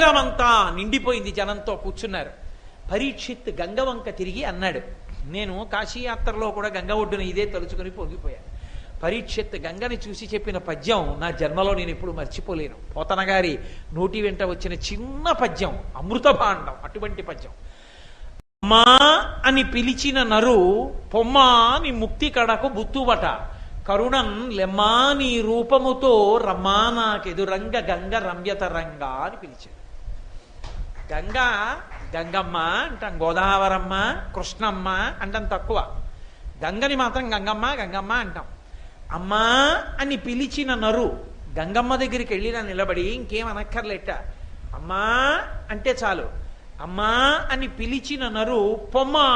మందిరమంతా నిండిపోయింది, జనంతో కూర్చున్నారు. పరీక్షిత్ గంగవంక తిరిగి అన్నాడు, నేను కాశీయాత్రలో కూడా గంగ ఒడ్డున ఇదే తలుచుకొని పొంగిపోయాను. పరీక్షిత్ గంగని చూసి చెప్పిన పద్యం నా జన్మలో నేను ఎప్పుడు మర్చిపోలేను. పోతన గారి నోటి వెంట వచ్చిన చిన్న పద్యం, అమృత భాండం అటువంటి పద్యం. అమ్మా అని పిలిచిన నరు పొమ్మా ని ముక్తి కడకు బుత్తువట, కరుణం లెమ్మా నీ రూపముతో రమ్మా నాకెదురంగ గంగ రమ్యతరంగా అని పిలిచాడు. గంగా గంగమ్మ అంటాం, గోదావరమ్మ కృష్ణమ్మ అంటాం తక్కువ. గంగని మాత్రం గంగమ్మ గంగమ్మ అంటాం. అమ్మా అని పిలిచిన నరు గంగమ్మ దగ్గరికి వెళ్ళినా నిలబడి ఇంకేం అనక్కర్లేట, అమ్మా అంటే చాలు. అమ్మా అని పిలిచిన నరు పొమ్మా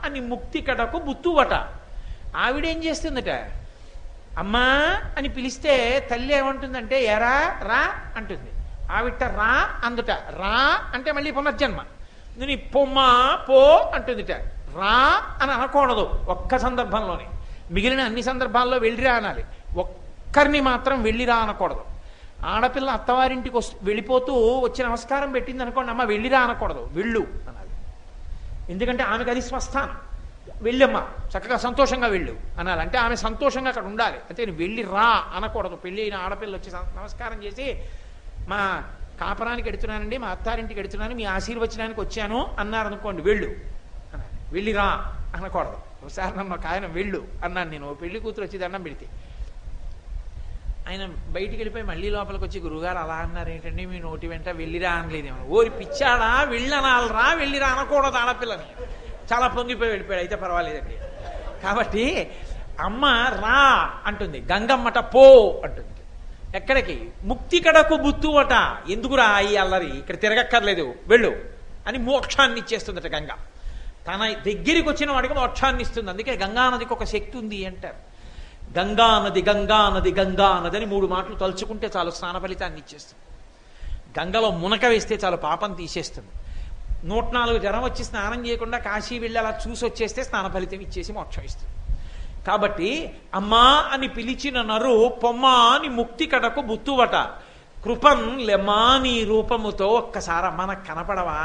అని ముక్తి కడకు బుత్తువట. ఆవిడేం చేస్తుందట, అమ్మా అని పిలిస్తే తల్లి ఏమంటుందంటే ఎరా రా అంటుంది. ఆవిట రా అందుట, రా అంటే మళ్ళీ పునర్జన్మ. నేను పొమ్మా పో అంటుందిట. రా అని అనకూడదు ఒక్క సందర్భంలోనే, మిగిలిన అన్ని సందర్భాల్లో వెళ్ళిరా అనాలి. ఒక్కరిని మాత్రం వెళ్ళిరా అనకూడదు. ఆడపిల్ల అత్తవారింటికి వెళ్ళిపోతూ వచ్చి నమస్కారం పెట్టింది అనుకోండి, అమ్మ వెళ్ళిరా అనకూడదు, వెళ్ళు అనాలి. ఎందుకంటే ఆమెకు అది స్వస్థానం. వెళ్ళమ్మా చక్కగా సంతోషంగా వెళ్ళు అనాలి. అంటే ఆమె సంతోషంగా అక్కడ ఉండాలి. అయితే వెళ్ళి రా అనకూడదు. పెళ్ళి అయిన ఆడపిల్ల వచ్చి నమస్కారం చేసి మా కాపరానికి ఎడుతున్నానండి, మా అత్తారింటికి ఎడుతున్నాను, మీ ఆశీర్వచనానికి వచ్చాను అన్నారు అనుకోండి, వెళ్ళు అనాలి. వెళ్ళి రా అనకూడదు. ఒకసారి నన్ను ఒక ఆయన వెళ్ళు అన్నాను నేను, పెళ్లి కూతురు వచ్చి దండం పెడితే ఆయన బయటికి వెళ్ళిపోయి మళ్ళీ లోపలికి వచ్చి, గురువుగారు అలా అన్నారు ఏంటండి, మీ నోటి వెంట వెళ్ళిరా అనలేదేమో. ఓరి పిచ్చాడా, వెళ్ళనాలరా, వెళ్ళిరా అనకూడదు ఆడపిల్లని. చాలా పొంగిపోయి వెళ్ళిపోయాడు. అయితే పర్వాలేదండి. కాబట్టి అమ్మ రా అంటుంది, గంగమ్మట పో అంటుంది. ఎక్కడికి? ముక్తి కడకు బుత్తువట. ఎందుకురా ఈ అల్లరి, ఇక్కడ తిరగక్కర్లేదు, వెళ్ళు అని మోక్షాన్ని ఇచ్చేస్తుందట గంగ. తన దగ్గరికి వచ్చిన వాడికి మోక్షాన్ని ఇస్తుంది. అందుకే గంగానదికి ఒక శక్తి ఉంది అంటారు. గంగానది గంగానది గంగానది అని 3 మాటలు తలుచుకుంటే చాలు స్నాన ఫలితాన్ని ఇచ్చేస్తుంది. గంగలో మునక వేస్తే చాలు పాపం తీసేస్తుంది. 104 జ్వరం వచ్చి స్నానం చేయకుండా కాశీ వెళ్ళి అలా చూసి వచ్చేస్తే స్నాన ఫలితం ఇచ్చేసి మోక్షం ఇస్తుంది. కాబట్టి అమ్మా అని పిలిచిన నరు పొమ్మా అని ముక్తి కడకు బుత్తువట, కృపం లెమ్మా నీ రూపముతో. ఒక్కసారి అమ్మ నాకు కనపడవా